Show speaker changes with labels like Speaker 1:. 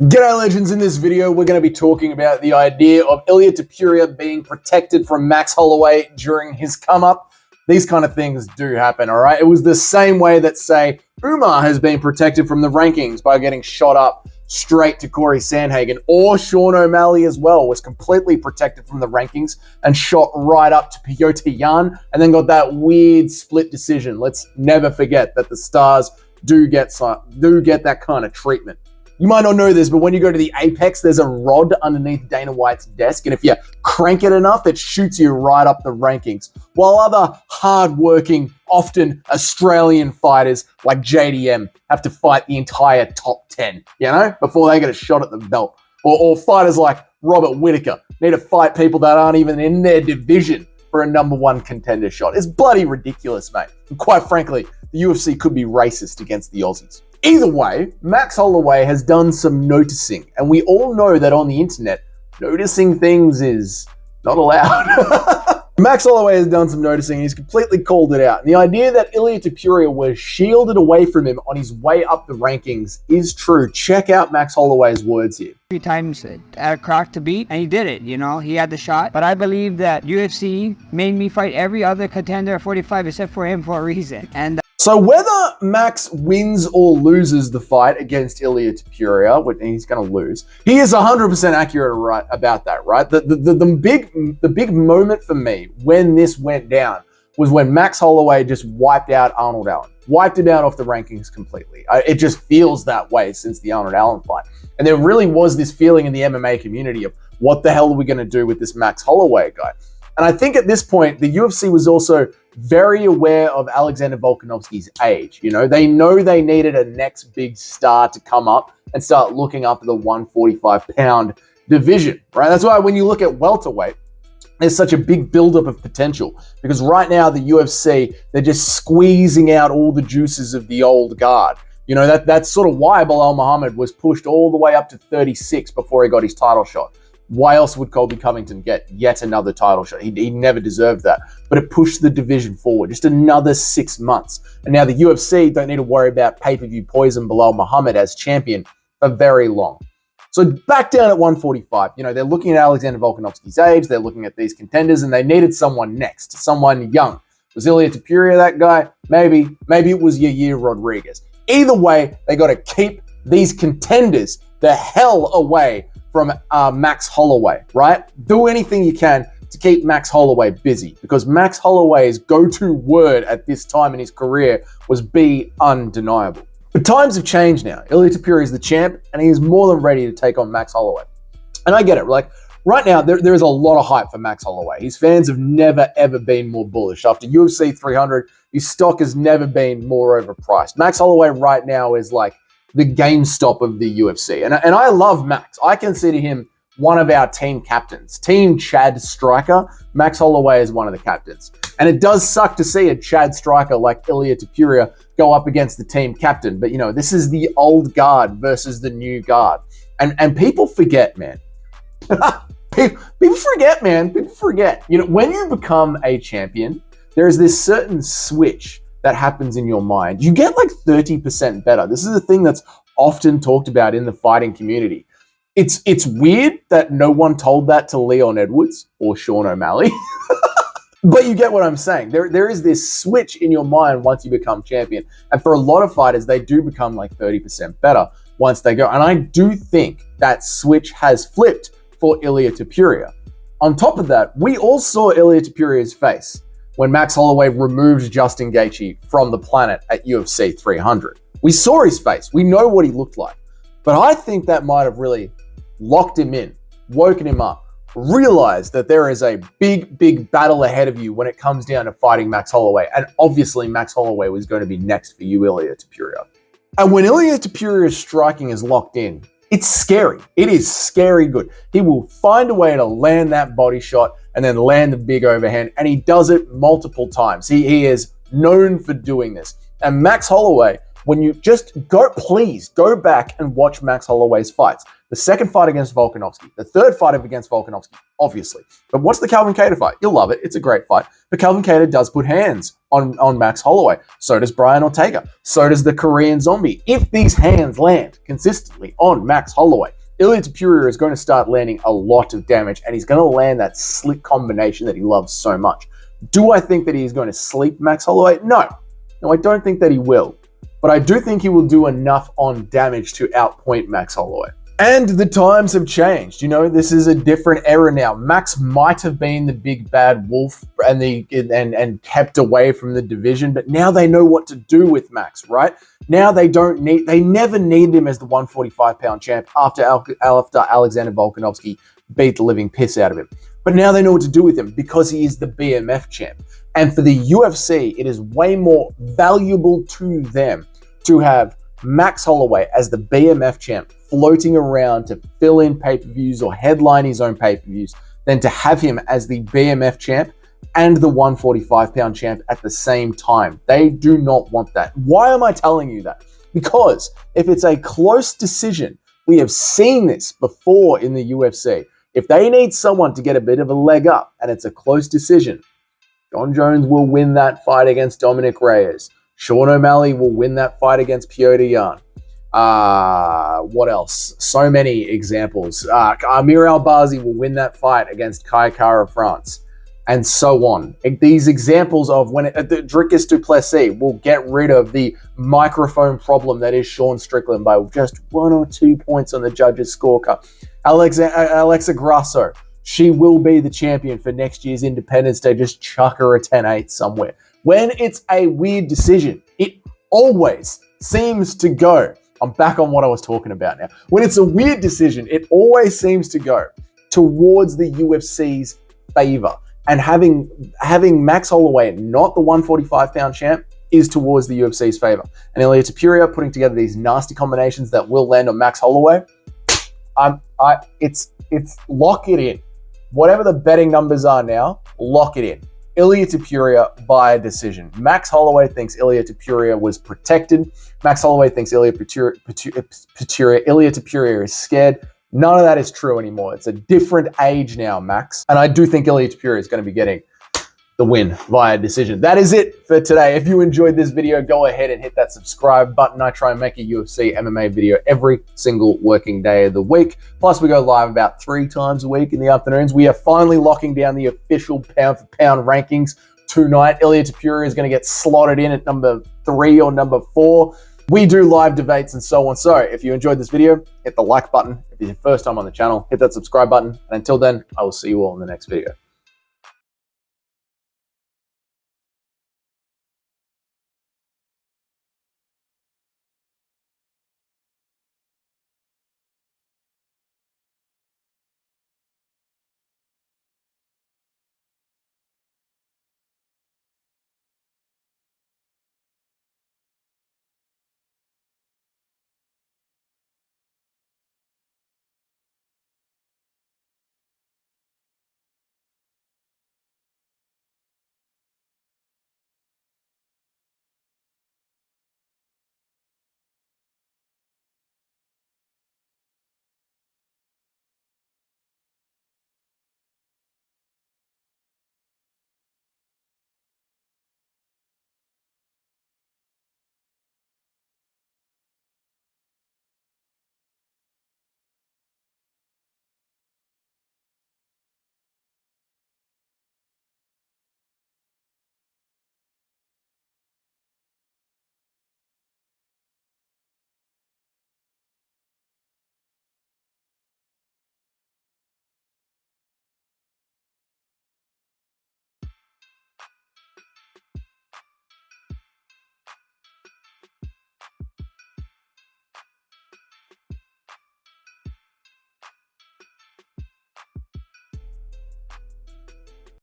Speaker 1: G'day legends, in this video we're going to be talking about the idea of Ilia Topuria being protected from Max Holloway during his come-up. These kind of things do happen, alright? It was the same way that, say, Umar has been protected from the rankings by getting shot up straight to Corey Sandhagen, or Sean O'Malley as well was completely protected from the rankings and shot right up to Petr Yan and then got that weird split decision. Let's never forget that the stars do get that kind of treatment. You might not know this, but when you go to the Apex, there's a rod underneath Dana White's desk, and if you crank it enough, it shoots you right up the rankings. While other hard-working, often Australian fighters like JDM have to fight the entire top 10, before they get a shot at the belt. Or fighters like Robert Whittaker need to fight people that aren't even in their division for a #1 contender shot. It's bloody ridiculous, mate. And quite frankly, the UFC could be racist against the Aussies. Either way, Max Holloway has done some noticing, and we all know that on the internet, noticing things is not allowed. Max Holloway has done some noticing, and he's completely called it out. And the idea that Ilia Topuria was shielded away from him on his way up the rankings is true. Check out Max Holloway's words here.
Speaker 2: 3 times at a crack to beat, and he did it, he had the shot. But I believe that UFC made me fight every other contender at 45 except for him for a reason. And
Speaker 1: so whether Max wins or loses the fight against Ilia Topuria, and he's going to lose, he is 100% accurate about that, right? The big moment for me when this went down was when Max Holloway just wiped out Arnold Allen. Wiped him out off the rankings completely. It just feels that way since the Arnold Allen fight. And there really was this feeling in the MMA community of, what the hell are we going to do with this Max Holloway guy? And I think at this point, the UFC was also very aware of Alexander Volkanovski's age. They know they needed a next big star to come up and start looking up at the 145-pound division, right? That's why when you look at welterweight, there's such a big buildup of potential, because right now the UFC, they're just squeezing out all the juices of the old guard. That's sort of why Belal Muhammad was pushed all the way up to 36 before he got his title shot. Why else would Colby Covington get yet another title shot? He never deserved that. But it pushed the division forward just another 6 months. And now the UFC don't need to worry about pay-per-view poison Belal Muhammad as champion for very long. So back down at 145, they're looking at Alexander Volkanovski's age, they're looking at these contenders, and they needed someone next, someone young. Was Ilia Topuria that guy? Maybe. Maybe it was Yair Rodriguez. Either way, they got to keep these contenders the hell away from Max Holloway, right? Do anything you can to keep Max Holloway busy, because Max Holloway's go-to word at this time in his career was be undeniable. But times have changed now. Ilia Topuria is the champ, and he is more than ready to take on Max Holloway. And I get it. Like, right now, there is a lot of hype for Max Holloway. His fans have never, ever been more bullish. After UFC 300, his stock has never been more overpriced. Max Holloway right now is like the GameStop of the UFC. And I love Max. I consider him one of our team captains. Team Chad striker, Max Holloway is one of the captains. And it does suck to see a Chad striker like Ilia Topuria go up against the team captain. But, this is the old guard versus the new guard. And people forget, man. People forget, man. People forget. When you become a champion, there is this certain switch that happens in your mind. You get like 30% better. This is a thing that's often talked about in the fighting community. It's weird that no one told that to Leon Edwards or Sean O'Malley. But you get what I'm saying. There is this switch in your mind once you become champion. And for a lot of fighters, they do become like 30% better once they go. And I do think that switch has flipped for Ilia Topuria. On top of that, we all saw Ilia Topuria's face when Max Holloway removed Justin Gaethje from the planet at UFC 300. We saw his face. We know what he looked like. But I think that might have really locked him in, woken him up, realized that there is a big, big battle ahead of you when it comes down to fighting Max Holloway. And obviously, Max Holloway was going to be next for you, Ilia Topuria. And when Ilia Topuria's striking is locked in, it's scary. It is scary good. He will find a way to land that body shot and then land the big overhand, and he does it multiple times. He is known for doing this. And Max Holloway When you just please go back and watch Max Holloway's fights. The second fight against Volkanovski, the third fight against Volkanovski, obviously. But watch the Calvin Kattar fight. You'll love it. It's a great fight. But Calvin Kattar does put hands on Max Holloway. So does Brian Ortega. So does the Korean Zombie. If these hands land consistently on Max Holloway, Ilia Topuria is going to start landing a lot of damage, and he's going to land that slick combination that he loves so much. Do I think that he's going to sleep Max Holloway? No. No, I don't think that he will. But I do think he will do enough on damage to outpoint Max Holloway. And the times have changed. You know, this is a different era now. Max might have been the big bad wolf and kept away from the division, but now they know what to do with Max, right? Now they never needed him as the 145-pound champ after Alexander Volkanovski beat the living piss out of him. But now they know what to do with him because he is the BMF champ. And for the UFC, it is way more valuable to them to have Max Holloway as the BMF champ floating around to fill in pay-per-views or headline his own pay-per-views than to have him as the BMF champ and the 145-pound champ at the same time. They do not want that. Why am I telling you that? Because if it's a close decision, we have seen this before in the UFC. If they need someone to get a bit of a leg up and it's a close decision, John Jones will win that fight against Dominic Reyes. Sean O'Malley will win that fight against Petr Yan. What else? So many examples. Amir Albazi will win that fight against Kai Kara France. And so on. These examples of when Dricus du Plessis will get rid of the microphone problem that is Sean Strickland by just 1 or 2 points on the judges' scorecard. Alexa Grasso, she will be the champion for next year's Independence Day. Just chuck her a 10-8 somewhere. When it's a weird decision, it always seems to go. I'm back on what I was talking about now. When it's a weird decision, it always seems to go towards the UFC's favor. And having Max Holloway, not the 145-pound champ, is towards the UFC's favor. And Ilia Topuria putting together these nasty combinations that will land on Max Holloway. It's lock it in. Whatever the betting numbers are now, lock it in. Ilia Topuria by decision. Max Holloway thinks Ilia Topuria was protected. Max Holloway thinks Ilia Topuria is scared. None of that is true anymore. It's a different age now, Max. And I do think Ilia Topuria is going to be getting the win via decision. That is it for today. If you enjoyed this video, go ahead and hit that subscribe button. I try and make a UFC MMA video every single working day of the week. Plus, we go live about 3 times a week in the afternoons. We are finally locking down the official pound-for-pound rankings tonight. Ilia Topuria is going to get slotted in at number 3 or number 4. We do live debates and so on. So if you enjoyed this video, hit the like button. If it's your first time on the channel, hit that subscribe button. And until then, I will see you all in the next video.